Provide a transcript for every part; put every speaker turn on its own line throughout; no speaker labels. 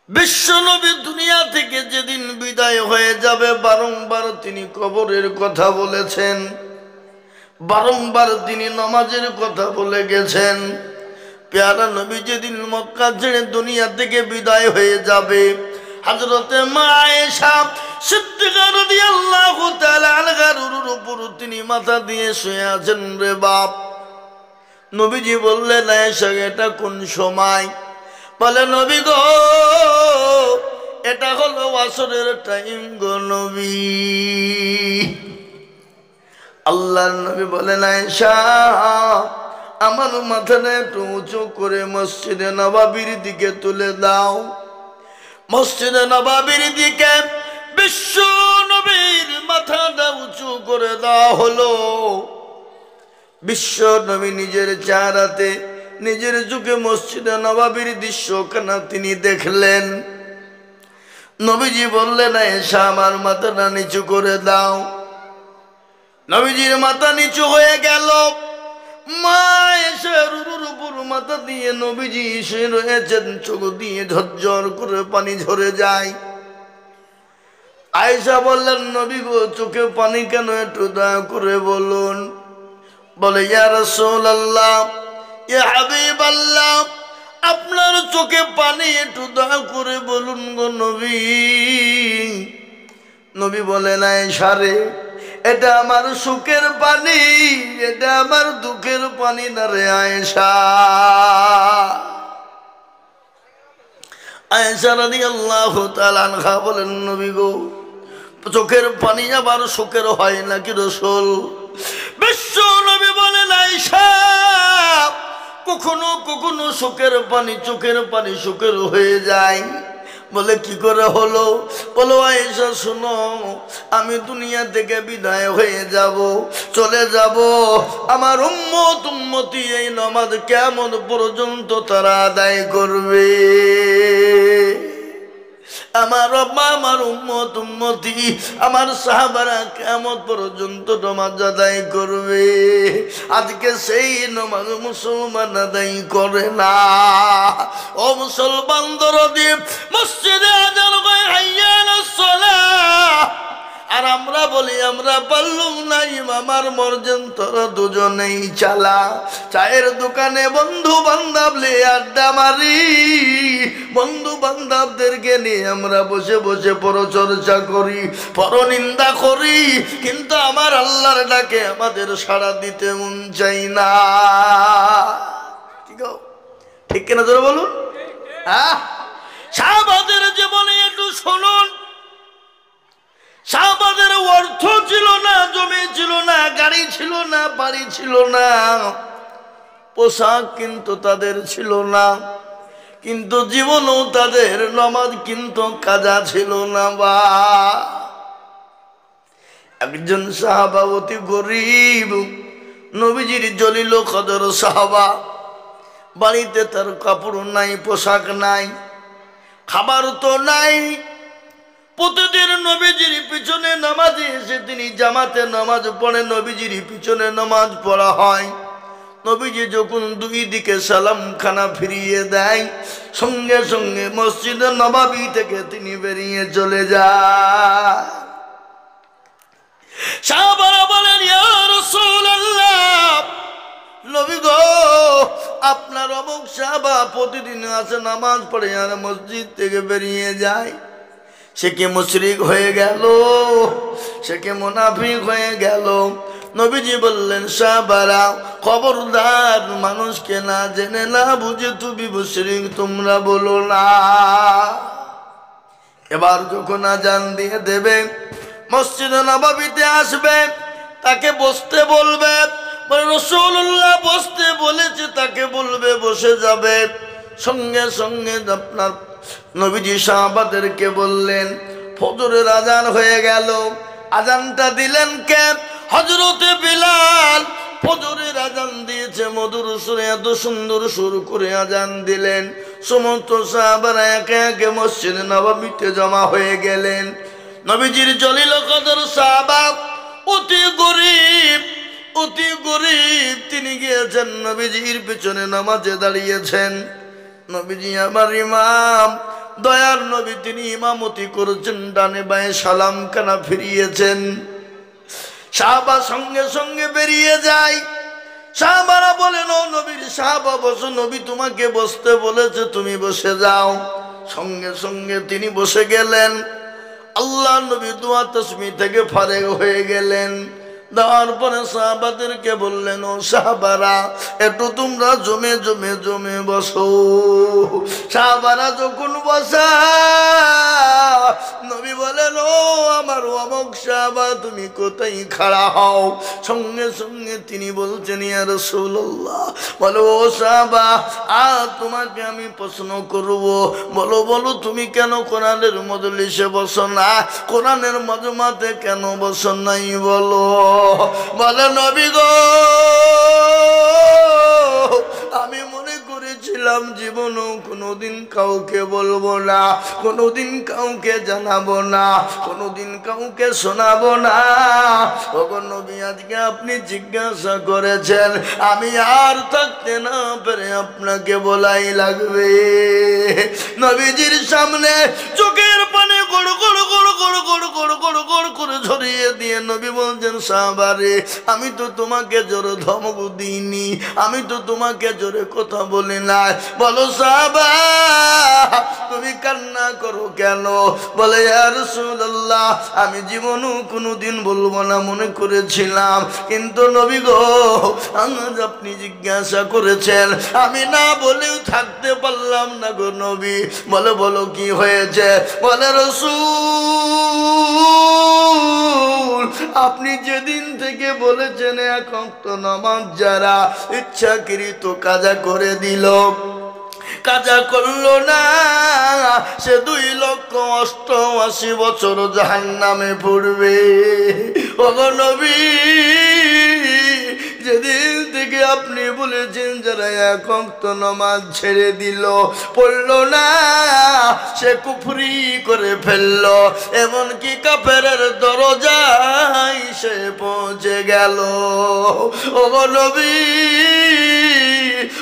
বিশ্বনবী দুনিয়া থেকে যেদিন বিদায় হয়ে যাবে বারংবার তিনি কবরের কথা বলেছেন, বারংবার তিনি নামাজের কথা বলে গেছেন। প্যারা নবী যেদিন মক্কা ছেড়ে দুনিয়া থেকে বিদায় হয়ে যাবে, হযরতে মা আয়েশা সিদ্দিকা রাদিয়াল্লাহু তাআলা আনহার উপর তিনি মাথা দিয়ে শুয়ে আছেন। রে বাপ, নবীজি বললেন, আয়েশা এটা কোন সময়? বলে, নবী গো, এটা হলো আসরের টাইম গো নবী। আল্লাহর নবী বলেন, আয়েশা আমার মাথাটা একটু উঁচু করে মসজিদে নববীর দিকে তুলে দাও। মসজিদে নববীর দিকে বিশ্ব নবীর মাথাটা উঁচু করে দেওয়া হলো। বিশ্ব নবী নিজের চেহারাতে নিজের চোখে মসজিদে নববীর দৃশ্যখানা তিনি দেখলেন। নবীজি বললেন, আয়েশা আমার মাথাটা নিচু করে দাও। নবীজির মাথা নিচু হয়ে গেল। মা আয়েশার উপর মাথা দিয়ে নবীজি শুয়ে রয়েছেন, চোখ দিয়ে ঝরঝর করে পানি ঝরে যায়। আয়েশা বললেন, নবী গো, চোখে পানি কেন? একটু দয়া করে বলুন। বলে, ইয়া রাসূলুল্লাহ, ইয়া হাবিবাল্লাহ, আপনার চোখে পানি, একটু দয়া করে বলুন গো নবী। নবী বলেন, আয়েশা রে, এটা আমার সুখের পানি, এটা আমার দুঃখের পানি না রে আয়েশা। আয়েশা রাদিয়াল্লাহু তাআলা আনহা বলেন, নবী গো, চোখের পানি আবার সুখের হয় নাকি রাসূল? বিশ্ব নবী বলেন, আয়েশা কখনো কখনো সুখের পানি চোখের পানি সুখের হয়ে যায়। বলে, কি করে হলো? বলো, আয়েশা শোনো, আমি দুনিয়া থেকে বিদায় হয়ে যাব, চলে যাব। আমার উম্মতি এই নামাজ কিয়ামত পর্যন্ত তারা আদায় করবে। আমার আম্মা, আমার উম্মতি, আমার সাহাবারা কিয়ামত পর্যন্ত নামাজ আদায় করবে। আজকে সেই নামাজ মুসলমান আদায় করে না। ও মুসলমান দরদি, মসজিদে আযান হয়, হাইয়া আলাস সালাহ, আর আমরা বলি আমরা পারলুম না, ইমামার মর্জন তোরা দুজনেই চালা। চায়ের দোকানে বন্ধু বান্ধব লে আড্ডা মারি, বন্ধু বান্ধবদেরকে নিয়ে আমরা বসে বসে পরচর্চা করি, পরনিন্দা করি, কিন্তু আমার আল্লাহর ডাকে আমাদের সাড়া দিতে মন চাই না। ঠিক কিনা জোরে বলুন। হ্যাঁ, সাহাবাদের জীবনে একটু শুনুন। সাহাবাদের অর্থ ছিল না, জমি ছিল না, গাড়ি ছিল না, বাড়ি ছিল না, পোশাক কিন্তু তাদের ছিল না, কিন্তু জীবনও তাদের নামাজ কিন্তু কাজা ছিল না। বা একজন সাহাবা অতি গরিব, নবীজির জলিল কদর সাহাবা, বাড়িতে তার কাপড় নাই, পোশাক নাই, খাবার তো নাই। প্রতিদিন নবীজির পিছনে নামাজে এসে তিনি জামাতে নামাজ পড়ে, নবীজির পিছনে নামাজ পড়া হয়। নবীজি যখন দুই দিকে সালাম খানা ফিরিয়ে দেয়, সঙ্গে সঙ্গে মসজিদে নববী থেকে তিনি বেরিয়ে চলে যায়। সাহাবারা বলেন, ইয়া রাসূলুল্লাহ, নবী গো, আপনার অমুক সাহাবা প্রতিদিন আসে, নামাজ পড়ে আর মসজিদ থেকে বেরিয়ে যায়। সে কি মুশরিক হয়ে গেল? সে কি মুনাফিক হয়ে গেল? নবীজি বললেন, সাহাবারা খবরদার, মানুষকে না জেনে না বুঝে তুমি মুশরিক তোমরা বলো না। এবার যখন আজান দিয়ে দেবে, মসজিদে নববীতে আসবে, তাকে বসতে বলবে। রাসূলুল্লাহ বসতে বলেছে, তাকে বলবে বসে যাবে। সঙ্গে সঙ্গে আপনার নবীজি সাহাবাদেরকে বললেন, ফজরের আজান হয়ে গেল। আজানটা দিলেন কে? হযরতে বিলাল। ফজরের আজান দিয়েছে মধুর সুরে, এত সুন্দর সুর করে আজান দিলেন। সমস্ত সাহাবারা একে একে মসজিদে নববীতে জমা হয়ে গেলেন। নবীজির জলিল কদর সাহাবা, অতি গরিব, অতি গরিব, তিনি গিয়েছেন নবীজির পিছনে নামাজে দাঁড়িয়েছেন। নবীজি আমার ইমাম, দয়ার নবী তিনি ইমামতি করেছেন, ডানে বাঁয়ে সালাম কানা ফিরিয়েছেন। সাহাবা সঙ্গে সঙ্গে বেরিয়ে যায়। সাহাবারা বলেন, ও নবীর সাহাবা বসো, নবী তোমাকে বসতে বলেছে, তুমি বসে যাও। সঙ্গে সঙ্গে তিনি বসে গেলেন। আল্লাহ নবী দুয়া তাসবিহ থেকে ফারেগ হয়ে গেলেন। দেওয়ার পরে সাহাবাদেরকে বললেন, ও সাহাবারা একটু তোমরা জমে জমে জমে বসো। সাহাবারা যখন বসা, নবী বলেন, ও আমার অমুক সাহাবা তুমি কোথায় খাড়া হও। সঙ্গে সঙ্গে তিনি বলছেন, ইয়া রাসূলুল্লাহ, বলো ও সাহাবা, তোমাকে আমি প্রশ্ন করব, বলো বলো তুমি কেন কোরআনের মজলিসে বসো না, কোরআনের মজমাতে কেন বসো নাই বলো। বলে, নবী গো, আমি মনে করেছিলাম জীবনও কোনোদিন কাউকে বলবো না, কোনোদিন কাউকে জানাবো না, কোনোদিন কাউকে শোনাবো না। ওগো নবী, আজকে আপনি জিজ্ঞাসা করেছেন, আমি আর থাকতে না পেরে আপনাকে বলাই লাগবে। নবীজির সামনে চোখের পানি গড় গড় গড় গড় গড় গড় গড় গড় করে ঝরিয়ে দিয়ে নবী বলছেন, সাহাবারে, আমি তো তোমাকে জোরে ধমক দিইনি, আমি তো তোমাকে জোরে কথা বলি না। বলো সাহাবা, তুমি কান্না করো কেন? বলে, ইয়া রাসূলুল্লাহ, আমি জীবনও কোনোদিন বলবো না মনে করেছিলাম, কিন্তু নবী গো, আজ আপনি জিজ্ঞাসা করেছেন, আমি না বলেও থাকতে পারলাম না গো নবী। বলে, বলো কি হয়েছে? বলে, রাসূল, আপনি যেদিন থেকে বলেছেন এক ওয়াক্ত নামাজ যারা ইচ্ছাকৃত কাজা করে দিল, কাজা করলো না, সে 2,88,000 বছর জাহান্নামে পড়বে। ওগো নবী, যেদিন থেকে আপনি বলেছেন যারা এক ওয়াক্ত নামাজ ছেড়ে দিল, পড়লো না, সে কুফরি করে ফেললো, এমনকি কাফেরের দরজায় সে পৌঁছে গেল। ওগো নবী,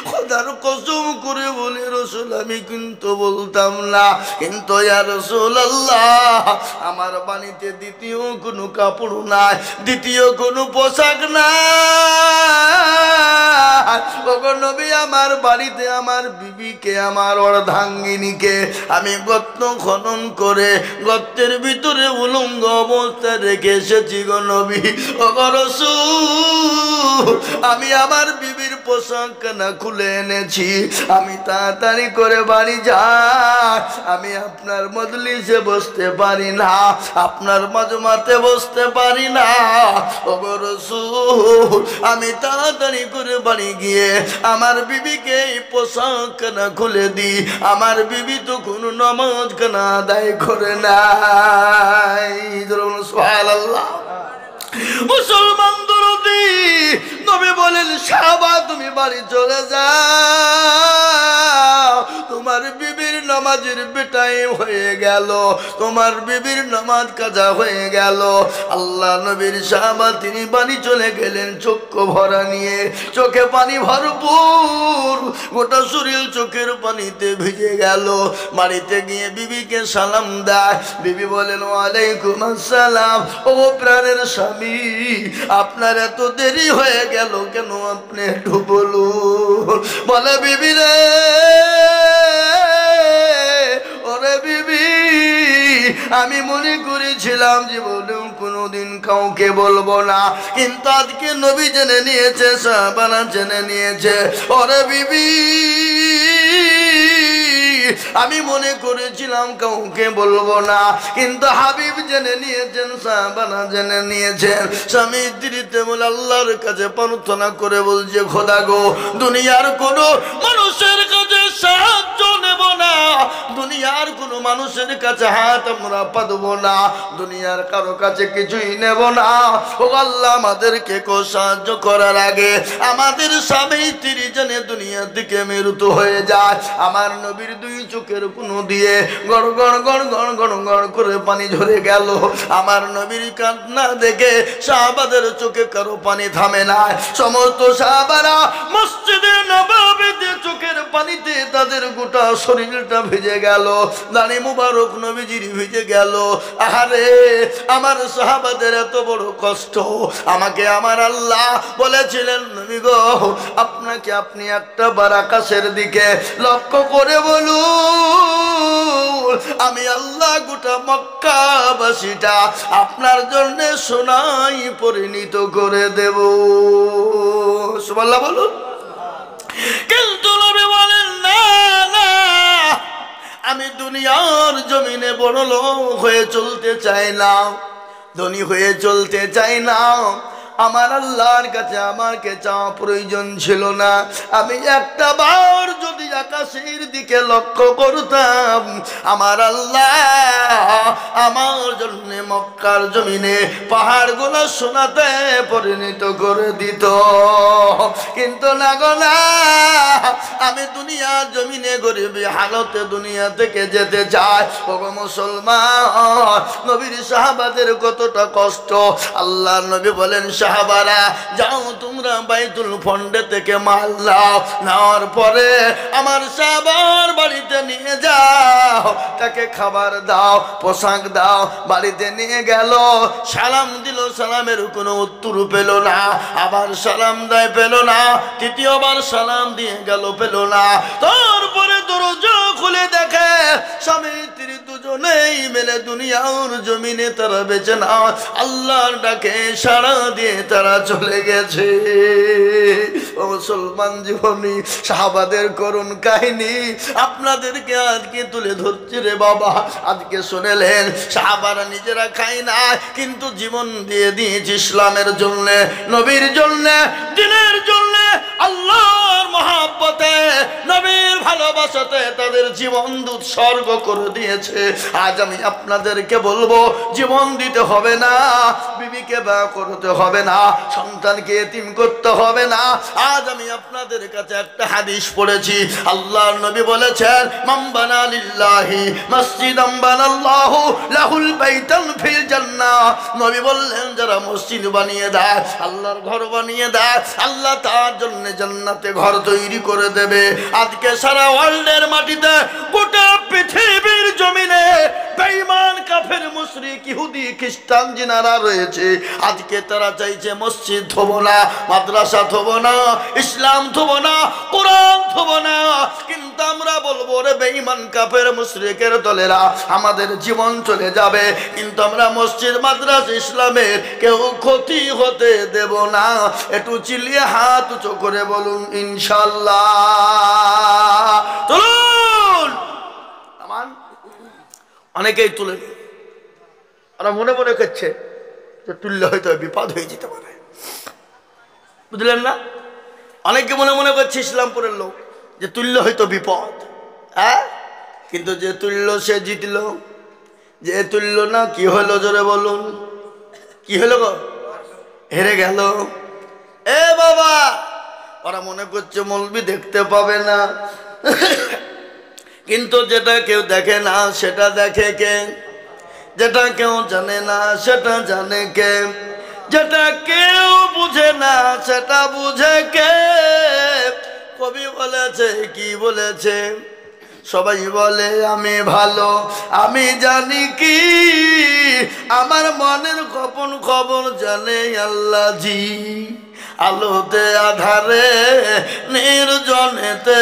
খোদার কসম করে বলি রাসূল, আমি কিন্তু বলতাম না, কিন্তু ইয়া রাসূলুল্লাহ, আমার বাড়িতে দ্বিতীয় কোনো কাপড় নাই, দ্বিতীয় কোনো পোশাক নাই। ওগো নবী, আমার বাড়িতে আমার বিবিকে, আমার অর্ধাঙ্গিনীকে আমি গর্ত খনন করে গর্তের ভিতরে উলঙ্গ অবস্থায় রেখে এসেছি গো নবী। ওগো রাসূল, আমি আমার বিবির পোশাক না খুলে এনেছি, আমি তাড়াতাড়ি করে বাড়ি যাই, আমি আপনার মজলিসে বসতে পারি না, আপনার মাজমাতে বসতে পারি না। ওগো রাসূল, আমি তাড়াতাড়ি করে বাড়ি গিয়ে আমার বিবিকে এই পোশাক না খুলে দিই, আমার বিবি তো কোনো নামাজ কানা আদায় করে নাই। সুবহানাল্লাহ। মুসলমান দরদি নবী বলেন, সাহাবা তুমি বাড়ি চলে যাও, তোমার বিবির নামাজের বেটাইম হয়ে গেল, তোমার বিবির নামাজ কাজা হয়ে গেল। আল্লাহ নবীর সাহাবা তিনি বাড়ি চলে গেলেন চক্ষু ভরা নিয়ে, চোখে পানি ভরপুর, গোটা শরীর চোখের পানিতে ভিজে গেল। বাড়িতে গিয়ে বিবিকে সালাম দেয়। বিবি বলেন, ওয়ালাইকুম আসসালাম। ও প্রাণের স্বামী, আপনার এত দেরি হয়ে গেল কেন, আপনি একটু বলুন। বলে, বিবি রে, ওরে বিবি, আমি মনে করেছিলাম জীবনেও কোনোদিন কাউকে বলবো না, কিন্তু আজকে নবী জেনে নিয়েছে, সাহাবারা জেনে নিয়েছে। ওরে বিবি, আমি মনে করেছিলাম কাউকে বলবো না, কিন্তু হাবিব জেনে নিয়েছেন, সাহাবারা জেনে নিয়েছেন। স্বামী স্ত্রীতে বলে আল্লাহর কাছে প্রার্থনা করে বলছে, খোদা গো, দুনিয়ার কোনো মানুষের কাছে সাহায্য নেব না, দুনিয়ার কোনো মানুষের কাছে হাত আমরা পাতবো না, দুনিয়ার কারো কাছে কিছুই নেব না। ও আল্লাহ, আমাদেরকে কেউ সাহায্য করার আগে আমাদের স্বামী স্ত্রী জেনে দুনিয়ার দিকে মৃত্যু হয়ে যায়। আমার নবীর দুই চোখের কোণে দিয়ে গড় গড় গড় গড় গড় গড় করে পানি ঝরে গেল। আমার নবীর কান্না দেখে সাহাবাদের চোখে কারো পানি থামে না। সমস্ত সাহাবারা মসজিদে নববীতে চোখের পানিতে তাদের গোটা শরীরটা ভিজে গেল। গেল, দাড়ি মুবারক নবীজির ভিজে গেল। আহারে আমার সাহাবাদের এত বড় কষ্ট। আমাকে আমার আল্লাহ বলেছিলেন, নবী গো আপনাকে আপনি একটা বার আকাশের দিকে লক্ষ্য করে বলুন, আমি আল্লাহ গোটা মক্কাবাসীটা আপনার জন্য সোনায় পরিণত করে দেব। সুবহানাল্লাহ বলুন। কিন্তু নবী বলেন, না না, আমি দুনিয়ার জমিনে বড় লোক হয়ে চলতে চাই না, ধনী হয়ে চলতে চাই না। আমার আল্লাহর কাছে আমাকে চাওয়া প্রয়োজন ছিল না। আমি একটা বার যদি আকাশের দিকে লক্ষ্য করতাম, আমার আল্লাহ আমার জন্য মক্কার জমিনে পাহাড়গুলো সোনাতে পরিণত করে দিত। কিন্তু না গো না, আমি দুনিয়ার জমিনে গরিবী হালতে দুনিয়া থেকে যেতে চাই। ওগো মুসলমান, নবীর সাহাবাদের কতটা কষ্ট। আল্লাহর নবী বলেন, সাহাবারা যাও তোমরা বাইতুল ফন্ডে থেকে মাল নাও, নেওয়ার পরে আমার সাহাবার বাড়িতে নিয়ে যাও, তাকে খাবার দাও, পোশাক দাও। বাড়িতে নিয়ে গেল, সালাম দিল, সালামের কোনো উত্তর পেল না। আবার সালাম দেয়, পেল না। তৃতীয়বার সালাম দিয়ে গেল, পেল না। তারপরে দরজা খুলে দেখে স্বামী স্ত্রী দুজনেই মিলে দুনিয়ার জমিনে তারা বেঁচে না, আল্লাহর ডাকে সাড়া দিয়ে তারা চলে গেছে। ও মুসলমান জীবনী, সাহাবাদের করুণ কাহিনী আপনাদেরকে আজকে তুলে ধরছি রে বাবা। আজকে শুনেলেন, সাহাবারা নিজেরা খায় না, কিন্তু জীবন দিয়ে দিয়েছে ইসলামের জন্য, নবীর জন্য, দ্বীনের জন্য, আল্লাহর মহব্বতে, নবীর ভালোবাসাতে তাদের জীবন উৎসর্গ করে দিয়েছে। আজ আমি আপনাদেরকে বলবো, জীবন দিতে হবে না, বিবিকে বিয়ে করতে হবে না, সন্তানকে এতিম করতে হবে না। আজ আমি আপনাদের কাছে একটা হাদিস পড়েছি। আল্লাহর নবী বলেছেন, মান বানা লিল্লাহি মসজিদান বানাল্লাহু লাহুল বাইতান ফিল জান্নাহ। নবী বললেন, যারা মসজিদ বানিয়ে দেয়, আল্লাহর ঘর বানিয়ে দেয়, আল্লাহ তার জন্য জান্নাতে ঘর তৈরি করে দেবে। আজকে সারা ওয়ার্ল্ডের মাটিতে, গোটা পৃথিবীর জমিনে বেঈমান কাফের মুশরিক ইহুদি খ্রিস্টান যিনারা রয়েছে, আজকে তারা চাইছে মসজিদ থবো না, মাদ্রাসা থবো না, ইসলাম থবো না, কোরআন থবো না। কিন্তু আমরা বলবো, রে বেঈমান কাফের মুশরিকের দলেরা, আমাদের জীবন চলে যাবে, কিন্তু আমরা মসজিদ মাদ্রাসা ইসলামের কেউ ক্ষতি হতে দেব না। একটু চিল্লিয়ে হাত উঁচু করে বলুন ইনশাআল্লাহ। তুলুন। অনেকেই তুলে ওরা মনে মনে করছে যে তুললে হয়তো বিপদ হয়ে যেতে পারে, বুঝলেন না? অনেকে মনে মনে করছে ইসলামপুরের লোক যে তুললে হয়তো বিপদ, হ্যাঁ, কিন্তু যে তুললো সে জিতলো, যে তুললো না কি হলো জোরে বলুন, কি হলো গো? হেরে গেল। এ বাবা, ওরা মনে করছে মৌলবি দেখতে পাবে না, কিন্তু যেটা কেউ দেখে না সেটা দেখে কে? যেটা কেউ জানে না সেটা জানে কে? যেটা কেউ বুঝে না সেটা বুঝে কে? কবি বলেছে, কি বলেছে? সবাই বলে আমি ভালো, আমি জানি কি, আমার মনের গোপন খবর জানে আল্লাহ জি। আলোতে আধারে নির্জনেতে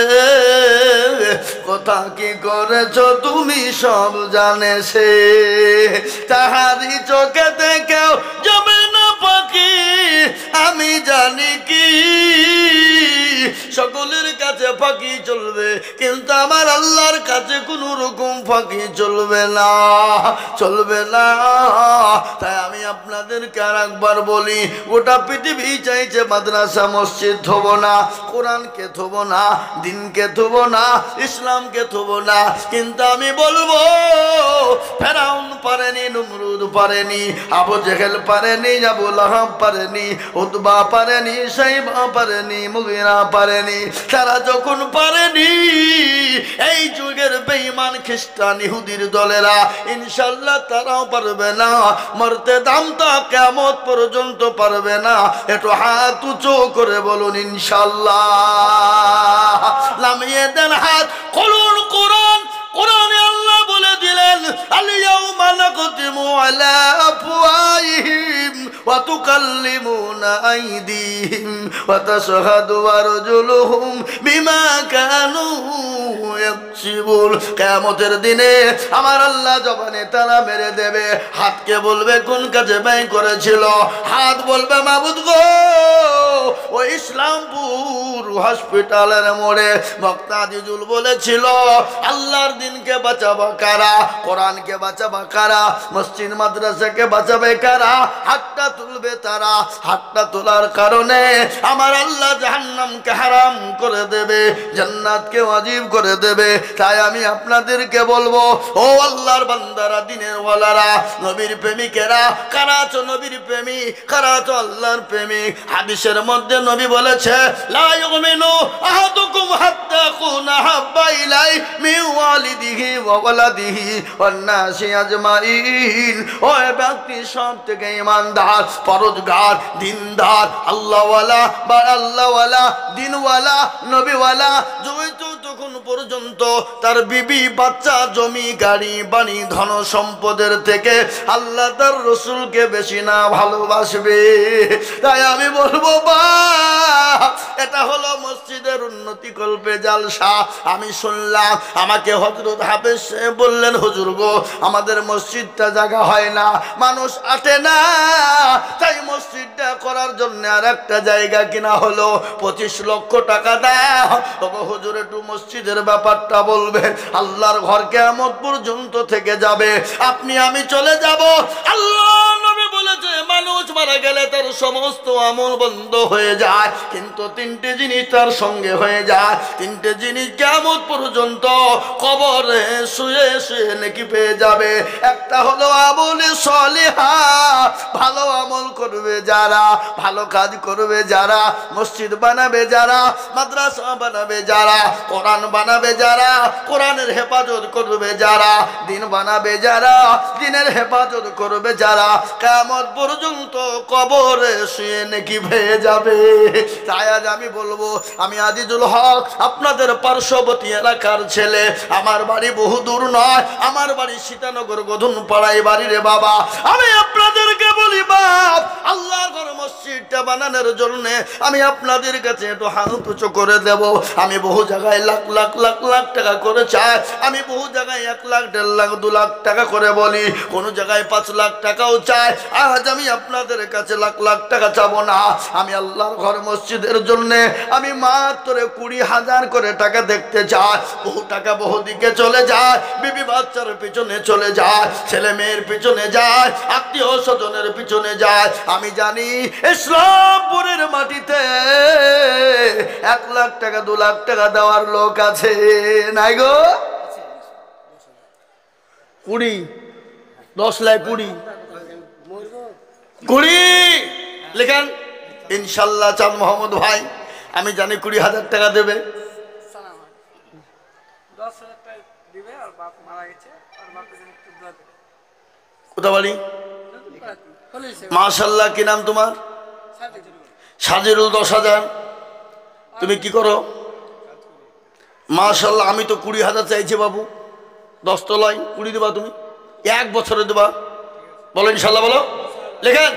কথা কি করেছ তুমি সব জানে সে, তাহারি চোখেতে কেউ যাবে না পাখি, আমি জানি কি, সকলের কাছে ফাঁকি চলবে, কিন্তু আমার আল্লাহর কাছে কোনো রকম ফাঁকি চলবে না, চলবে না। তাই আমি আপনাদেরকে আর একবার বলি, গোটা পৃথিবী চাইছে মাদ্রাসা মসজিদ থবো না, কোরআনকে থবো না, দিনকে থবো না, ইসলামকে থবো না, কিন্তু আমি বলবো, ফেরাউন পারেনি, নমরুদ পারেনি, আবু জেহেল পারেনি, আবু লাহাব পারেনি, উতবা পারেনি, সাইবা পারেনি, মুগিরা পারেনি। তারা যখন পারেনি, এই যুগের বেঈমান খ্রিস্টান ইহুদির দলেরা ইনশাআল্লাহ তারাও পারবে না, মরতে দামটা কিয়ামত পর্যন্ত পারবে না। একটু হাত উঁচু করে বলুন ইনশাআল্লাহ। নামিয়ে দেন হাত, খুলুন কোরআন, কোরআনে নাকতিমু আলা আফওয়াহিহিম ওয়া তুকাল্লিমুনা আইদিহিম ওয়া তাশহাদু আরজুলুহুম বিমা কানু ইয়াকসিবুন। কিয়ামতের দিনে আমার আল্লাহ জবানে তালা মেরে দেবে। হাতকে বলবে কোন কাজে ব্যয় করেছিল, হাত বলবে মাবুদ গো ও ইসলামপুর হসপিটালের মোড়ে বক্তা আজিজুল বলেছিল আল্লাহর দিনকে বাঁচাবা কারা, কোরআনকে বাঁচাবা কারা, মসজিদ মাদ্রাসাকে বাঁচাবে কারা, হাতটা তুলবে তারা। হাতটা তোলার কারণে আমার আল্লাহ জাহান্নামকে হারাম করে দেবে, জান্নাতকে ওয়াজিব করে দেবে। তাই আমি আপনাদেরকে বলবো ও আল্লাহর বান্দারা, দিনের ওয়ালারা, নবীর প্রেমিকেরা, কারা আছো নবীর প্রেমিক, কারা আছো আল্লাহর প্রেমিক। হাদিসের মধ্যে নবী বলেছে লা ইউমিনু আহাদুকুম হাত্তা কুনা হাব্বা ইলাই মিন ওয়ালিদিহি ওয়া ওয়ালাদিহি ওয়ান নাসি আজমাইন। ও ব্যক্তি সব থেকে ঈমানদার, পরহেজগার, দিনদার, আল্লাহওয়ালা বা আল্লাহওয়ালা, দিনওয়ালা, নবীওয়ালা যতক্ষণ পর্যন্ত তার বিবি বাচ্চা জমি গাড়ি বাড়ি ধন সম্পদের থেকে আল্লাহ তার রসুলকে বেশি না ভালোবাসবে। তাই আমি বলবো বা এটা হলো মসজিদের উন্নতি কল্পে জালসা। আমি শুনলাম আমাকে হযরত হাফেজ বললেন হুজুর গো আমাদের মসজিদটা জায়গা হয় না, মানুষ আসে না, তাই মসজিদটা করার জন্য আর একটা জায়গা কিনা হলো 25 লক্ষ টাকা দাও। তবে হুজুর একটু মসজিদের ব্যাপারটা বলবেন, আল্লাহর ঘর কিয়ামত পর্যন্ত থেকে যাবে, আপনি আমি চলে যাব। আল্লাহ নবী বলেছে মানুষ মারা গেলে তার সমস্ত আমল বন্ধ হয়ে যায়, কিন্তু 3টে জিনিস তার সঙ্গে হয়ে যায়। 3টে জিনিস কিয়ামত পর্যন্ত কবরে শুয়ে শুয়ে নেকি পেয়ে যাবে। একটা হলো আমলে সলিহা, ভালো আমল করবে যারা, ভালো কাজ করবে যারা, মসজিদ বানাবে যারা, মাদ্রাসা বানাবে যারা, কোরআন বানাবে যারা, কোরআনের হেফাজত করবে যারা, দিন বানাবে যারা, দিনের হেফাজত করবে যারা, কিয়ামত পর্যন্ত কবরে শুয়ে নেকি পেয়ে যাবে। তাই আজ আমি বলবো আমি আজিজুল হক আপনাদের পার্শ্ববর্তী এলাকার ছেলে, আমার বাড়ি বহু দূর নয়, আমার বাড়ি সীতানগর গধুন পাড়ায় বাড়ি রে বাবা। আমি আপনাদেরকে বলি বাপ আল্লাহর ঘর মসজিদটা বানানোর জন্য আমি আপনাদের কাছে একটু হাত উঁচু করে দেব। আমি বহু জায়গায় লাখ লাখ লাখ লাখ টাকা করে চাই, আমি বহু জায়গায় 1 লাখ 1.5 লাখ 2 লাখ টাকা করে বলি, কোন জায়গায় 5 লাখ টাকাও চাই। আজ আমি আপনাদের কাছে লাখ লাখ টাকা চাবো না, আমি আল্লাহর ঘর মসজিদের জন্য আমি মাত্র 20,000 করে টাকা দেখতে চাই। বহু টাকা বহু দিকে চলে যায়, বিবি বাচ্চার পিছনে চলে যায়, ছেলে মেয়ের পিছনে যায়, আত্মীয় স্বজনের পিছনে যায়। আমি জানি ইসলামপুরের মাটিতে 1 লাখ টাকা 2 লাখ টাকা দেওয়ার লোক আছে নাই গো? 20 10 লাখ 20 লেখেন ইনশাল্লাহ। চাঁদ মোহাম্মদ ভাই আমি জানি 20,000 টাকা দেবে। কোথা বাড়ি? মাশাল্লাহ। কি নাম তোমার? সাজিরুল। 10,000। তুমি কি করো? মাশাল্লাহ। আমি তো 20,000 চাইছি বাবু, 10 তো লয়, 20 দেবা তুমি, 1 বছরে দেবা। বলো ইনশাল্লাহ, বলো। লেখেন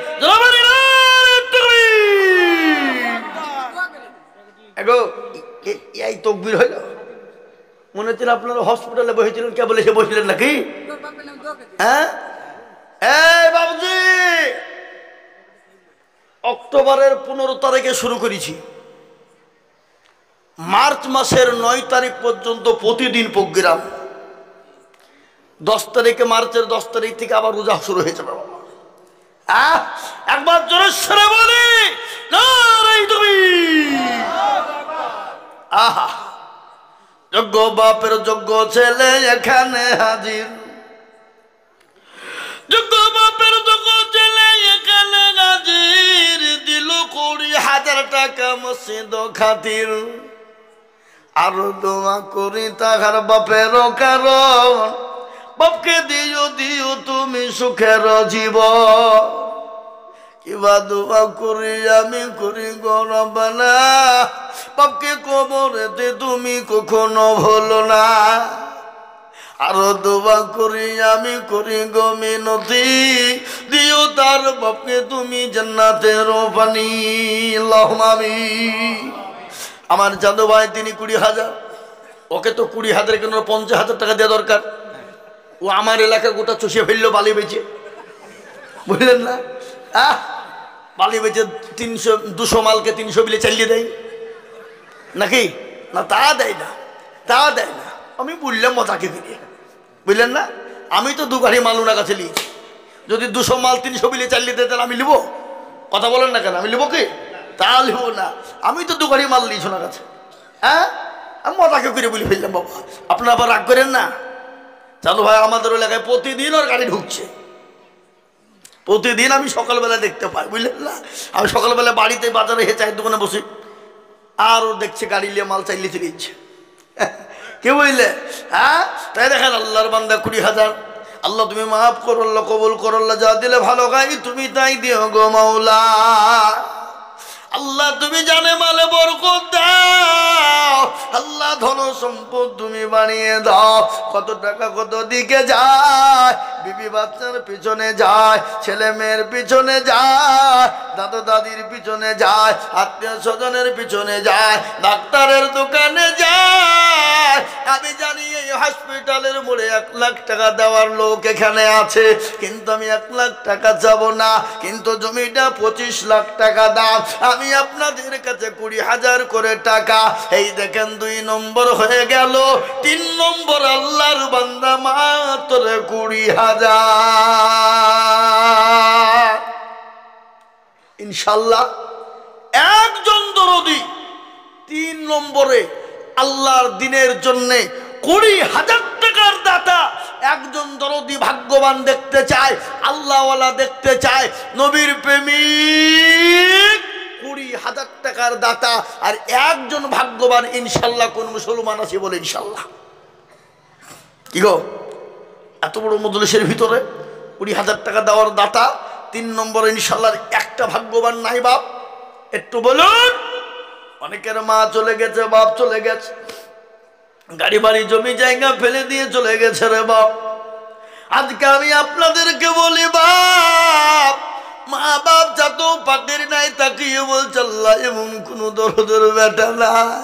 এই তকবীর হইল। মনে হচ্ছিল আপনারা হসপিটালে বসেছিলেন, কে বলে সে বসলেন নাকি? হ্যাঁ এই বাবুজি, অক্টোবরের 15 তারিখে শুরু করেছি, মার্চ মাসের 9 তারিখ পর্যন্ত প্রতিদিন প্রোগ্রাম। 10 তারিখে, মার্চের 10 তারিখ থেকে আবার রোজা শুরু হয়ে যাবে। একবার জোরে সরে বলি নারায়ে তাকবীর। আহা, যোগ্য বাপের যোগ্য ছেলে এখানে হাজির, যোগ্য বাপের যোগ্য ছেলে এখানে হাজির, দিল 20,000 টাকা মসজিদ খাতির। আরো দোয়া করি তাহার বাপের কারণ, বাপকে দিও দিও তুমি সুখের জীবন। কিবা দোয়া করি আমি করি গরবানা, বাপকে কবরেতে তুমি কখনো ভুলো না। আরো দোয়া করি আমি করি গো মিনতি, দিও তার বাপকে তুমি জান্নাতের পানি। আল্লাহুম্মা আমিন। আমার জাদু ভাই তিনি 20,000, ওকে তো 20,000 কেন 50,000 টাকা দেওয়া দরকার। ও আমার এলাকা গোটা চষিয়ে ফেললো বালি বেচে, বুঝলেন না? বালি বেচে 200 মালকে 300 বিলে চালিয়ে দেয় নাকি? না, তা দেয় না, তা দেয় না। আমি বললাম মজাকে দিয়ে, বুঝলেন না? আমি তো 2 গাড়ি মাল ওনার কাছে নিয়েছি। যদি 200 মাল 300 বিলে চালিয়ে দেয় তাহলে আমি লিব? কথা বলেন না কেন? আমি লিব কি? তা লিব না। আমি তো 2 গাড়ি মাল নিয়েছি ওনার কাছে। আমি মজাকে করে বলে ফেললাম। বাবা আপনারা আবার রাগ করেন না। চালু ভাই আমাদের এলাকায় প্রতিদিন ওর গাড়ি ঢুকছে, প্রতিদিন আমি সকালবেলা দেখতে পাই, বুঝলেন না? আমি সকালবেলা বাড়িতে বাজারে চায়ের দোকানে বসি, আর ও দেখছে গাড়ি নিয়ে মাল চাইলে চলে যাচ্ছে। কে বুঝলে? তাই দেখেন আল্লাহর বান্দা 20,000। আল্লাহ তুমি মাফ করো, আল্লাহ কবুল করো, আল্লাহ যা দিলে ভালো গাই তুমি তাই দিও গো মাওলা। আল্লাহ তুমি জানে মালে বরকত দাও, আল্লাহ ধন সম্পদ তুমি বানিয়ে দাও। কত টাকা কত দিকে যায়, বিবি বাচ্চার পিছনে যায়, ছেলে মেয়ের পিছনে যায়, দাদা দাদির পিছনে যায়, আত্মীয় স্বজনের পিছনে যায়, ডাক্তারের দোকানে যায়। আমি জানি এই হসপিটালের মোড়ে 1 লাখ টাকা দেওয়ার লোক এখানে আছে, কিন্তু আমি 1 লাখ টাকা যাব না, কিন্তু জমিটা 25 লাখ টাকা দাম। আমি আপনাদের কাছে 20,000 করে টাকা, এই দেখেন 2 নম্বর হয়ে গেল। 3 নম্বর আল্লাহর বান্দা মাত্র 20,000। ইনশাল্লাহ একজন দরদি 3 নম্বরে আল্লাহর দিনের জন্য 20,000 টাকার দাতা। একজন দরদি ভাগ্যবান দেখতে চায়, আল্লাহওয়ালা দেখতে চায়, নবীর প্রেমিক 20,000 টাকার দাতা। আর একজন ভাগ্যবান ইনশাল্লাহ কোন মুসলমান আছে বলে? ইনশাল্লাহ। কি গো, এত বড় মজলিসের ভিতরে 20,000 টাকা দেওয়ার দাতা 3 নম্বর ইনশাল্লাহ একটা ভাগ্যবান নাই বাপ? একটু বলুন। অনেকের মা চলে গেছে, বাপ চলে গেছে, গাড়ি বাড়ি জমি জায়গা ফেলে দিয়ে চলে গেছে রে বাপ। আজকে আমি আপনাদেরকে বলি বাপ, মা বাপ যত পাকের নাই তাকিয়ে বলছে আল্লাহ এমন কোন দরদের বেটা নাই,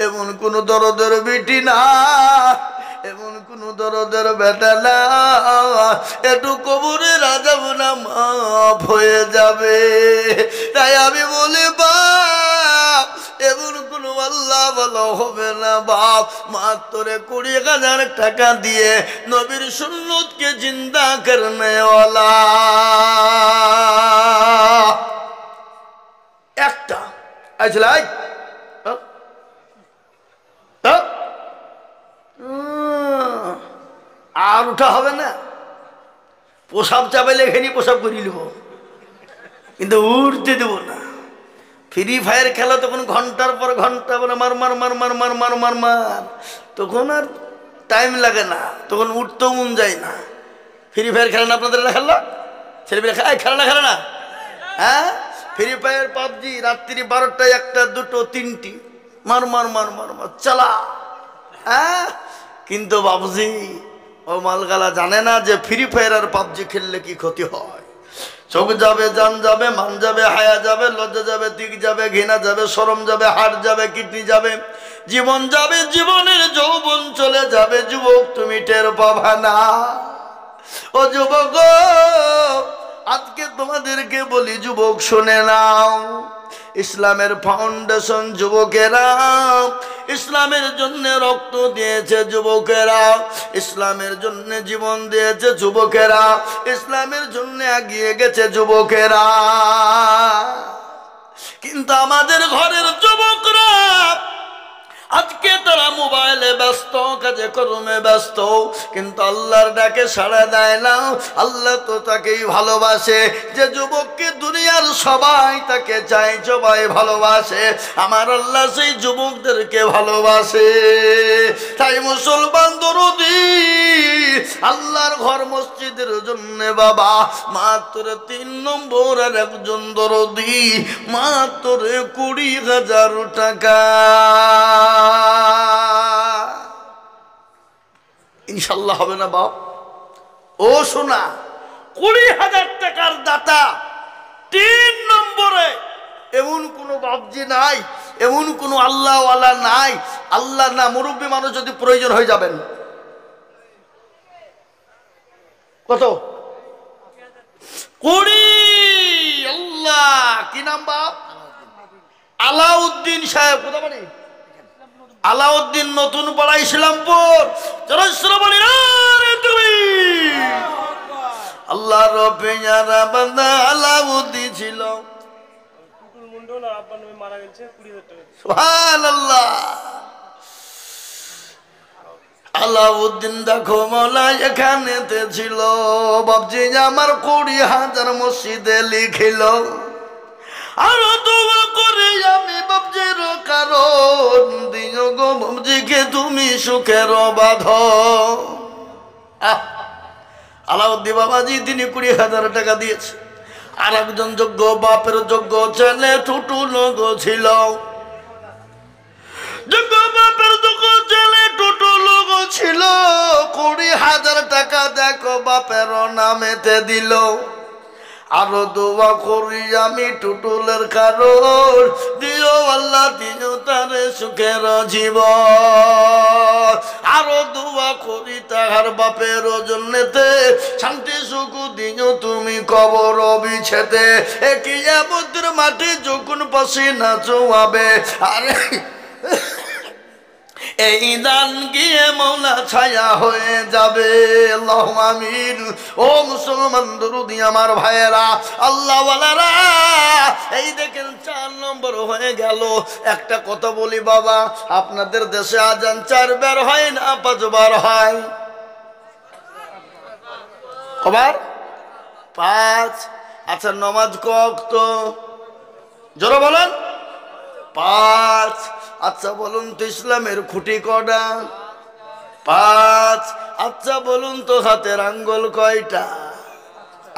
এমন কোন দরদের বেটি না, এমন কোন দরদের বেটা না, একটু কবরে রাজাব না মাফ হয়ে যাবে। তাই আমি বলি বাপ, এমন কোন আল্লাহ ভালো হবে না বাপ। মাত্র 20,000 টাকা দিয়ে নবীর সুন্নতকে জিন্দা করনে ওয়ালা একটা আইছলাই। আর উঠা হবে না, পোশাক চাপাইলে এখানে পোশাক করিয়ে নেব, কিন্তু উঠতে দেব না। ফ্রি ফায়ার খেলা তখন ঘন্টার পর ঘন্টা মানে মার মার মার মার মার মার মার মার, তখন আর টাইম লাগে না, তখন উঠতেও মন যায় না। ফ্রি ফায়ার খেলে না আপনাদের খেলা? ছেলেমেয়ে খেলে না, খেলে না? হ্যাঁ, ফ্রি ফায়ার পাবজি রাত্রি 12টায় 1টা 2টো 3টি মার মার মার মার মার চালা। হ্যাঁ, কিন্তু বাবুজি ও মালগালা জানে না যে ফ্রি ফায়ার আর পাবজি খেললে কি ক্ষতি হয়। চোখ যাবে, জান যাবে, মান যাবে, হায়া যাবে, লজ্জা যাবে, দিক যাবে, ঘৃণা যাবে, শরম যাবে, হাড় যাবে, কিডনি যাবে, জীবন যাবে, জীবনের যৌবন চলে যাবে। যুবক তুমি টের পাবা না। ও যুবক, আজকে তোমাদেরকে বলি যুবক শুনে নাও, ইসলামের ফাউন্ডেশন যুবকেরা, ইসলামের জন্য রক্ত দিয়েছে যুবকেরা, ইসলামের জন্য জীবন দিয়েছে যুবকেরা, ইসলামের জন্য এগিয়ে গেছে যুবকেরা। কিন্তু আমাদের ঘরের যুবকরা আজকে তারা মোবাইলে ব্যস্ত, কাজে কর্মে ব্যস্ত, কিন্তু আল্লাহর ডাকে সাড়া দেয় না। আল্লাহ তো তাকেই ভালোবাসে যে যুবককে দুনিয়ার সবাই তাকে চায়, সবাই ভালোবাসে। আমার আল্লাহ সেই যুবকদেরকে ভালোবাসে। তাই মুসলমান দরদি আল্লাহর ঘর মসজিদের জন্য বাবা মাত্র 3 নম্বর আর একজন দরদি মাত্র 20,000 টাকা। ইনশাল্লাহ হবে না বাপ? ও শোনা, 20,000 টাকার দাতা 3 নম্বরে এমন কোন বাপজি নাই, এমন কোন আল্লাহওয়ালা নাই। আল্লাহ না, মুরব্বী মানুষ যদি প্রয়োজন হয়ে যাবেন। কত? 20। আল্লাহ, কি নাম বাপ? আলাউদ্দিন সাহেব। কোথা বাড়ি? আলাউদ্দিন, নতুন পাড়া, ইসলামপুর। আল্লাহ রবে যারা বান্দা আলাউদ্দিন ছিল। সুবহানাল্লাহ। আলাউদ্দিন দেখো মৌলা এখানেতে ছিল। বাপজি আমার 20,000 মসজিদে লিখিল। আরো দোয়া করে আমি বাপজির কারণ দিও গো বাপজিকে তুমি সুখের বাঁধন। আলাউদ্দিন বাবাজি তিনি 20,000 টাকা দিয়েছে। আর একজন যোগ্য বাপের যোগ্য ছেলে টুটুল গো ছিল। যোগ্য বাপের যোগ্য ছেলে টুটুল গো ছিল। 20,000 টাকা দেখো বাপের নামেতে দিল। আরো দোয়া করি আমি টুটুলের কারণ দিও আল্লাহ দিও তারে সুখের জীবন। আরো দোয়া করি তাহার বাপের জন্যতে শান্তি সুখ দিও তুমি কবর বিছেতে। কিয়ামতের মাটি যখন পসিনা চুয়াবে, আরে এই দান গিয়ে মৌলা ছায়া হয়ে যাবে। আল্লাহুম্মা আমিন। ও মুসলমান দরুদি আমার ভাইয়েরা, আল্লাহওয়ালারা, এই দেখেন 4 নম্বর হয়ে গেল। একটা কথা বলি বাবা, আপনাদের দেশে আজান 4 বার হয় না 5 বার হয়? কবার? 5। আচ্ছা, নমাজ কত? জোরে বলেন। 5। আচ্ছা বলুন তো ইসলামের খুঁটি কটা? 5। আচ্ছা বলুন তো হাতের আঙ্গুল কয়টা?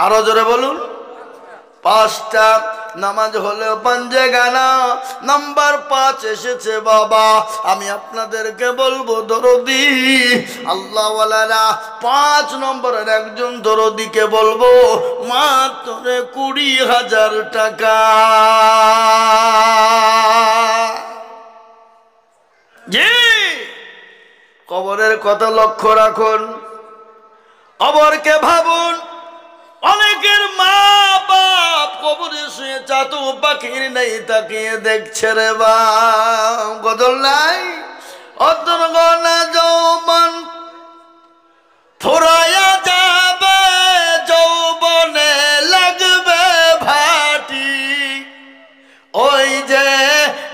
আরো জোরে বলুন। 5টা। নামাজ হলেও পাঞ্জে গানা নাম্বার 5 এসেছে বাবা। আমি আপনাদেরকে বলবো দরদি আল্লাহওয়ালারা, 5 নম্বরের একজন দরদিকে বলবো মাত্র 20,000 টাকা। জি, কবরের কথা লক্ষ্য রাখুন, কবরকে ভাবুন। অনেকের মা বাপ কবরে শুয়ে চাতু পাখির নেই তাকিয়ে দেখছে রে বা। গদল নাই অদর গনা যৌবন ফুরায়া যাবে, যৌবনে লাগবে ভাটি। ওই যে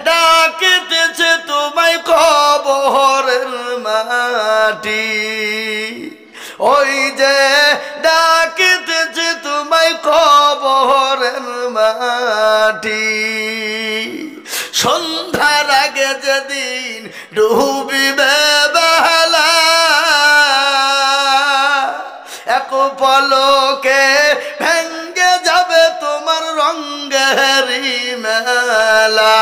ডাকিতেছে তোমায় কবরের মাটি। ওই যে ডাকিতেছে তোমায় কবরের মাটি। সন্ধ্যার আগে যেদিন ডুবিবে বেলা, এক পলকে ভেঙ্গে যাবে তোমার রঙ্গেরি মেলা।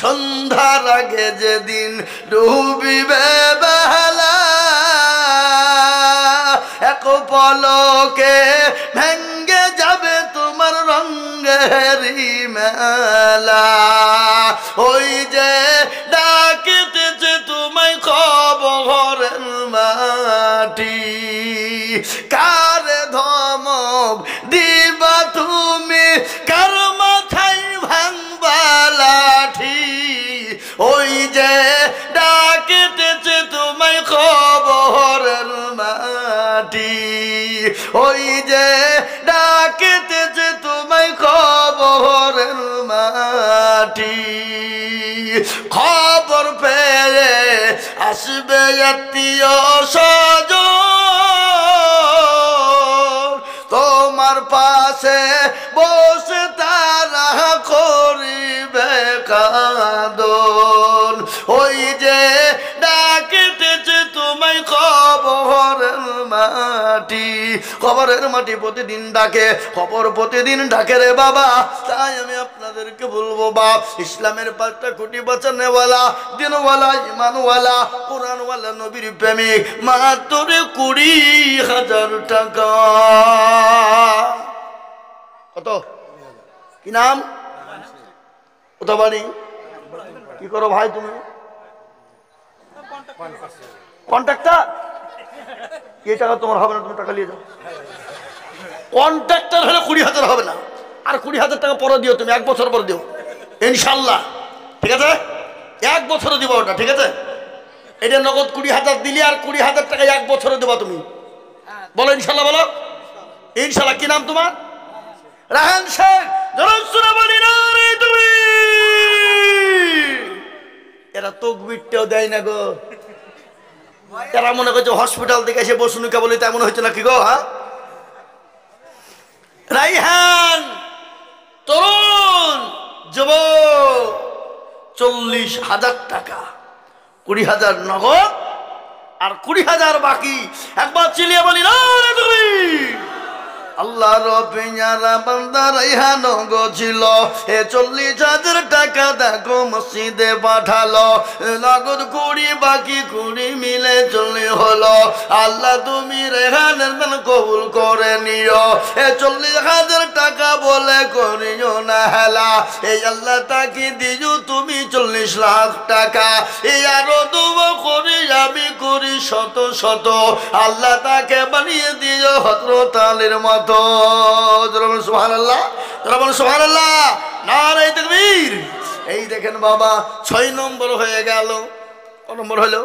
সন্ধ্যার আগে যেদিন ডুবিবে বেলা, এক পলকে ভেঙ্গে যাবে তোমার রঙ্গেরি মেলা। ওই যে ডাকিতেছে তোমায় কবরের মাটি। কারে ধমক দিবা তুমি, কার মাথায় ভাঙবা লাঠি। ওই যে ডাকিতেছে তোমায় কবরের মাটি। ওই যে ডাকিতেছে তোমায় কবরের মাটি। খবর পেয়ে আসবে আত্মীয় স্বজন, তোমার পাশে বসে তারা করিবে কাঁদন। ওই যে ডাকিতেছে তোমায় কবরের মাটি, কবরের মাটি প্রতিদিন ডাকে, কবর প্রতিদিন ডাকে রে বাবা। তাই আমি আপনাদেরকে বলবো বাপ, ইসলামের 5টা খুঁটি বাঁচানেওয়ালা, দিনওয়ালা, ইমানওয়ালা, কোরআনওয়ালা, নবীর প্রেমিক মাত্র 20,000 টাকা। কত? কি নাম? কোথা বাড়ি? কি করো ভাই তুমি? কন্ট্রাক্টর? এই টাকা তোমার হবে না, তুমি টাকা নিয়ে যাও। কন্ট্রাক্টর হলে 20,000 হবে না, আর 20,000 টাকা পরে দিও, তুমি 1 বছর পরে দিও ইনশাল্লাহ, ঠিক আছে? 1 বছরে দিবা ওটা, ঠিক আছে? এটা নগদ 20,000 দিলি, আর 20,000 টাকা 1 বছরে দেবা তুমি। বলো ইনশাল্লাহ, বলো ইনশাল্লাহ। কি নাম তোমার? রাহান শেখ। এরা তকবীরটাও দেয় না গো, এরা মনে করছে হসপিটাল থেকে এসে বসুনিকা বলে, তেমন হয়েছে নাকি গো? হ্যাঁ, রাইহান তরুণ যুবক 40,000 টাকা, 20,000 নগদ আর 20,000 বাকি। একবার চিলিয়ে বলি না তুমি। আল্লাহর পেয়ারা বান্দা রাইহান গো ছিল, 40,000 টাকা দেখো মসজিদে পাঠালো, নগদ 20 বাকি 20 মিলে 40 হলো। আল্লাহ তুমি রেহানের দান কবুল করে নিও, 40,000 টাকা বলে করিও না হেলা। এই আল্লাহ তাকে দিও তুমি 40 লাখ টাকা। এই আরো দোয়া করি আমি করি শত শত, আল্লাহ তাকে বানিয়ে দিও হযরত আলীর মতো। সুবহানাল্লাহ, সুবহানাল্লাহ, নারে তাকবীর। এই দেখেন বাবা, 6 নম্বর হয়ে গেল। কত নম্বর হলো?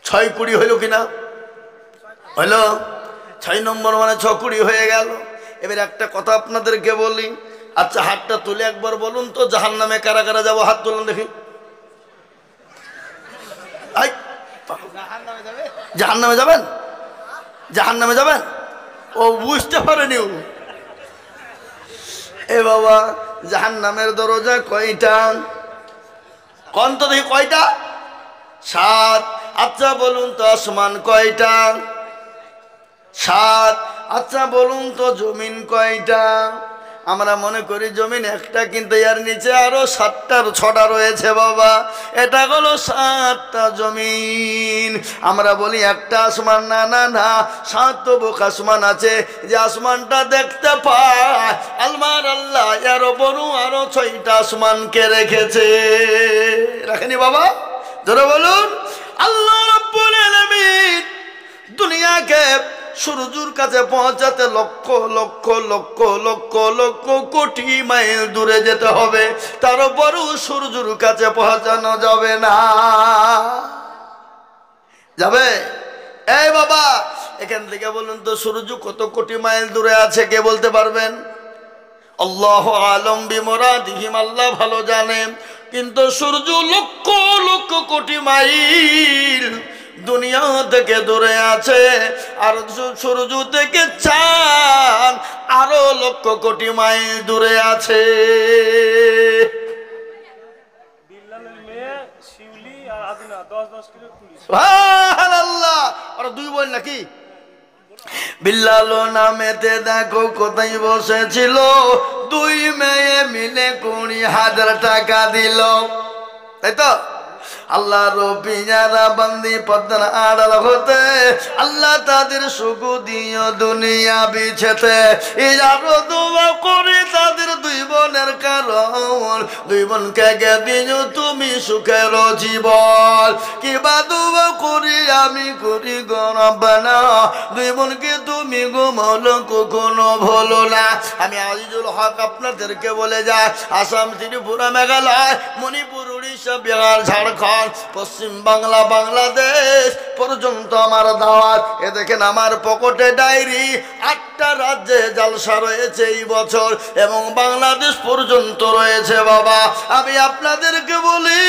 6 20 হইল কিনা? হইল 6 নম্বর, মানে 6 20 হয়ে গেল। এবার একটা কথা আপনাদেরকে বলি, আচ্ছা হাতটা তুলে একবার বলুন তো, জাহান্নামে কারা কারা যাবো? হাত তুলুন দেখি। জাহান্নামে যাবেন? জাহান্নামে যাবেন? ও বুঝতে পারেনি ও। এ বাবা, জাহান্নামের দরজা কয়টা? কোন তো দেখি কয়টা? 7। আচ্ছা বলুন তো আসমান কয়টা? 7। আচ্ছা বলুন তো জমিন কয়টা? আমরা মনে করি জমিন একটা, কিন্তু এর নিচে আরো 6টা রয়েছে বাবা। এটা হলো 7টা জমিন। আমরা বলি একটা আসমান, না না না, 7 বুক আসমান আছে, যে আসমানটা দেখতে পায় আলমার আল্লাহ এর বড় আরো 6টা আসমানকে রেখেছে। রাখেনি বাবা? ধরে বলুন, আল্লাহ রাব্বুল আলামিন দুনিয়াকে সূর্যের কাছে পৌঁছাতে লক্ষ লক্ষ লক্ষ লক্ষ লক্ষ কোটি মাইল দূরে যেতে হবে, তারপরও সূর্যের কাছে পৌঁছানো যাবে না। যাবে? এই বাবা, এখান থেকে বলুন তো সূর্য কত কোটি মাইল দূরে আছে, কে বলতে পারবেন? আল্লাহু আলাম বিমুরাদিহি, আল্লাহ ভালো জানেন। কিন্তু সূর্য লক্ষ লক্ষ কোটি মাইল দুনিয়া থেকে দূরে আছে, আর সূর্য থেকে চাঁদ আরো লক্ষ কোটি মাইল দূরে আছে। সুবহানাল্লাহ, আর 2 বল নাকি? বিল্লাল নামেতে দেখো কোথায় বসেছিল, 2 মেয়ে মিলে 20,000 টাকা দিল, তাই তো? আল্লাহর পিয়ারা বান্দি পদ্মার আড়াল হতে আল্লাহ তাদের সুখ দিও দুনিয়া বিছেতে। এই আরো দোয়া করে তাদের 2 বোনের কারণ, 2 বোনকে গে দিও তুমি সুখের জীবন। কিবা দোয়া করি আমি করি গো রব্বানা, 2 বোনকে তুমি গো মৌলা কখনো ভুলো না। আমি আজিজুল হক আপনাদেরকে বলে যাই, আসাম, ত্রিপুরা, মেঘালয়, মণিপুর, উড়িষ্যা, বিহার, ঝাড়খণ্ড, পশ্চিম বাংলা, বাংলাদেশ পর্যন্ত আমার দাওয়াত। এ দেখেন আমার পকেটে ডায়েরি, 8টা রাজ্যে জালসা রয়েছে এই বছর, এবং বাংলাদেশ পর্যন্ত রয়েছে বাবা। আমি আপনাদেরকে বলি,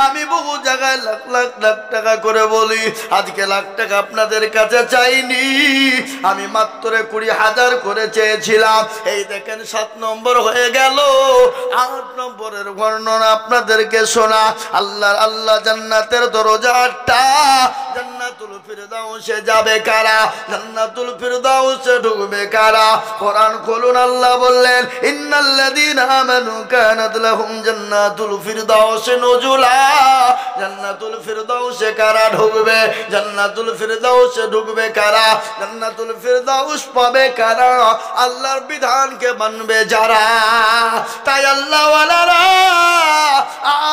আমি বহু জায়গায় লাখ লাখ লাখ টাকা করে বলি, আজকে লাখ টাকা আপনাদের কাছে চাইনি, আমি মাত্র 20,000 করে চেয়েছিলাম। এই দেখেন 7 নম্বর হয়ে গেল। 8 নম্বরের বর্ণনা আপনাদেরকে শোনা। আল্লাহ আল্লাহ জান্নাতের দরজা 8টা, জান্নাতুল জান্নাতুল ফিরদাউসে যাবে কারা? জান্নাতুল ফিরদাউসে ঢুকবে কারা? কোরআন খুলুন, আল্লাহ বললেন ইন্নাল্লাযীনা আমানু কানাত লাহুম জান্নাতুল ফিরদাউসে নুজুলা। জান্নাতুল ফিরদাউসে কারা ঢুকবে? জান্নাতুল ফিরদাউসে ঢুকবে কারা? জান্নাতুল ফিরদাউস পাবে কারা? আল্লাহর বিধানকে মানবে যারা। তাই আল্লাহ ওয়ালারা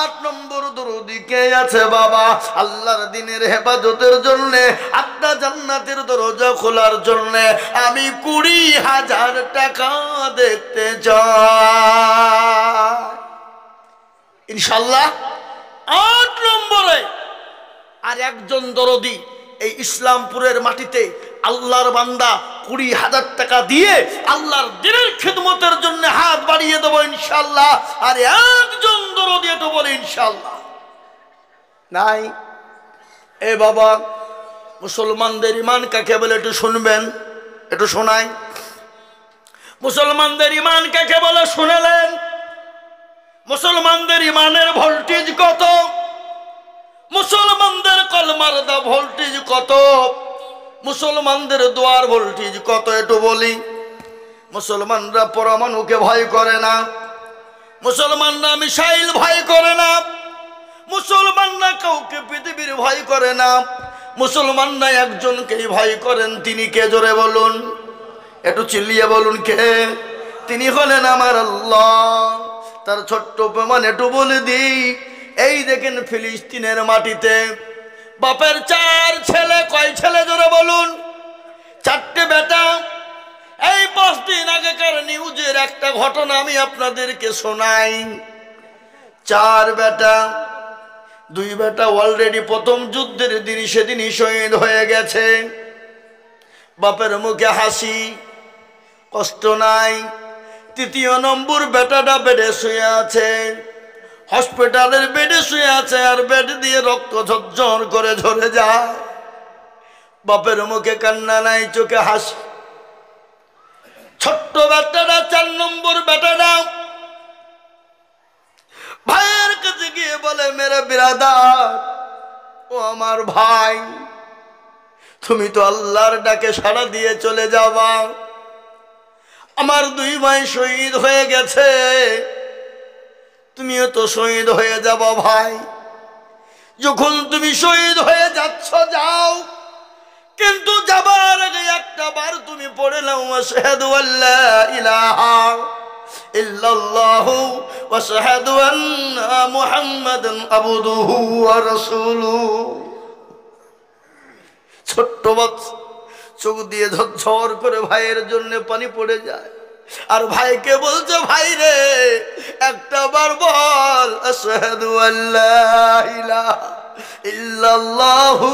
8 নম্বর দরুদি কে আছে বাবা? আল্লাহর দ্বীনের হেফাজতের জন্য, আপনার জান্নাতের দরজা খোলার জন্য আমি 20,000 টাকা দেখতে চাই ইনশাআল্লাহ। 8 নম্বরে আর একজন দরদি এই ইসলামপুরের মাটিতে আল্লাহর বান্দা 20,000 টাকা দিয়ে আল্লাহর দ্বীনের খিদমতের জন্য হাত বাড়িয়ে দেবো ইনশাআল্লাহ। আর একজন দরদি এটা বলে ইনশাআল্লাহ নাই। এ বাবা, মুসলমানদের ইমান কাকে বলে একটু শুনবেন, একটু শোনাই। মুসলমানদের ইমান কাকে বলে শুনেলেন? মুসলমানদের ইমানের ভোল্টেজ কত? মুসলমানদের কলমার দা ভোল্টেজ কত? মুসলমানদের দোয়ার ভোল্টেজ কত একটু বলি। মুসলমানরা পরমাণুকে ভয় করে না, মুসলমানরা মিসাইল ভয় করে না, মুসলমানরা কাউকে পৃথিবীর ভয় করে না, মুসলমানরা একজনকেই ভয় করেন। তিনি কে? জোরে বলুন, একটু চিল্লিয়ে বলুন কে? তিনি হলেন আমার আল্লাহ। তার ছোট্ট প্রমাণ একটু বলে দিই। এই দেখেন ফিলিস্তিনের মাটিতে বাপের 4 ছেলে। কয় ছেলে? জোরে বলুন। 4টে বেটা। এই 5 দিন আগেকার নিউজের একটা ঘটনা আমি আপনাদেরকে শোনাই। 4 বেটা, 2 বেটা অলরেডি প্রথম যুদ্ধের দিন সেদিনই শহীদ হয়ে গেছে। বাপের মুখে হাসি, কষ্ট নাই। 3য় নম্বর বেটাটা বেডে শুয়ে আছে, হসপিটালের বেডে শুয়ে আছে, আর বেড দিয়ে রক্ত ঝরঝর করে ঝরে যায়। বাপের মুখে কান্না নাই, চোখে হাসি। ছোট্ট বেটাটা 4 নম্বর বেটাটা ভাইয়ের কাছে গিয়ে বলে, মেরে বিরাদার, ও আমার ভাই, তুমি তো আল্লাহর ডাকে সাড়া দিয়ে চলে যাবা। আমার 2 ভাই শহীদ হয়ে গেছে, তুমিও তো শহীদ হয়ে যাবা ভাই। যখন তুমি শহীদ হয়ে যাচ্ছ যাও, কিন্তু যাবার আগে একটা বার তুমি পড়ে নাও আশহাদু আল্লা ইলাহা ইল্লাল্লাহু ওয়া আশহাদু আন্না মুহাম্মাদান আবদুহু ওয়া রাসূলুহু। ছোট্ট বাচ্চা চোখ দিয়ে ঝরঝর করে ভাইয়ের জন্য পানি পড়ে যায়, আর ভাইকে বলছে, ভাই রে একটা বার বল আশহাদু আল্লা ইলাহা ইল্লাল্লাহু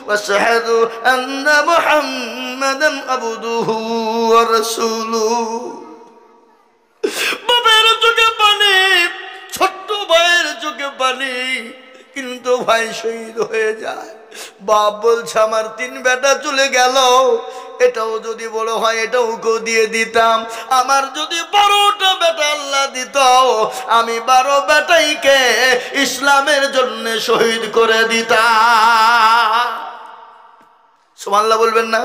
ওয়া আশহাদু আন্না মুহাম্মাদান আবদুহু ওয়া রাসূলুহু। বাবার চোখে পানি, ছোট্ট ভাইয়ের চোখে পানি, কিন্তু ভাই শহীদ হয়ে যায়। বাপ বলছে, আমার 3 বেটা চলে গেল, এটাও যদি বড় হয় এটাও কেউ দিয়ে দিতাম। আমার যদি 12টা বেটা আল্লাহ দিত, আমি 12 বেটাইকে ইসলামের জন্য শহীদ করে দিতাম। সুবহানাল্লাহ বলবেন না?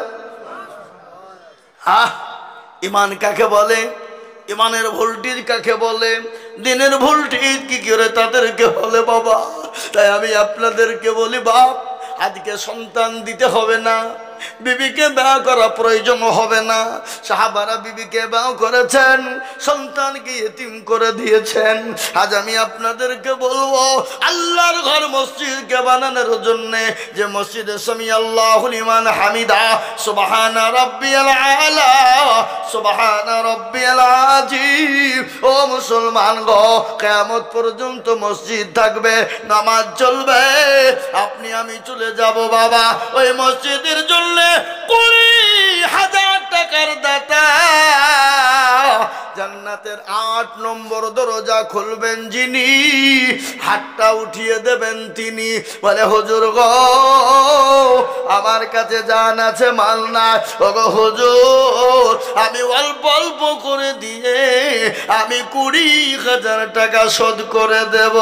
ইমান কাকে বলে? ইমানের ভোল্টেজ কাকে বলে? দিনের ভোল্টেজ কি করে তাদেরকে বলে বাবা। তাই আমি আপনাদেরকে বলি, বাপ আজকে সন্তান দিতে হবে না, বিবিকে বিয়ে করা প্রয়োজন হবে না। সাহাবারা বিবিকে বিয়ে করেছেন, সন্তানকে ইতিম করে দিয়েছেন। আজ আমি আপনাদেরকে বলবো, আল্লাহর ঘর মসজিদকে বানানোর জন্য যে মসজিদে সামি আল্লাহু লিমান হামিদা, সুবহানা রাব্বিয়াল আলা, সুবহানা রাব্বিয়াল আযীম। ও মুসলমান গো, কিয়ামত পর্যন্ত মসজিদ থাকবে, নামাজ চলবে। আপনি আমি চলে যাব বাবা ওই মসজিদের জন্য 20,000 টাকার দাতা। জান্নাতের 8 নম্বর দরজা খুলবেন যিনি, হাতটা উঠিয়ে দেবেন তিনি। বলে, হুজুর গো আমার কাছে জান আছে, মাল না। ওগো হুজুর, আমি অল্প অল্প করে দিয়ে আমি 20,000 টাকা শোধ করে দেব।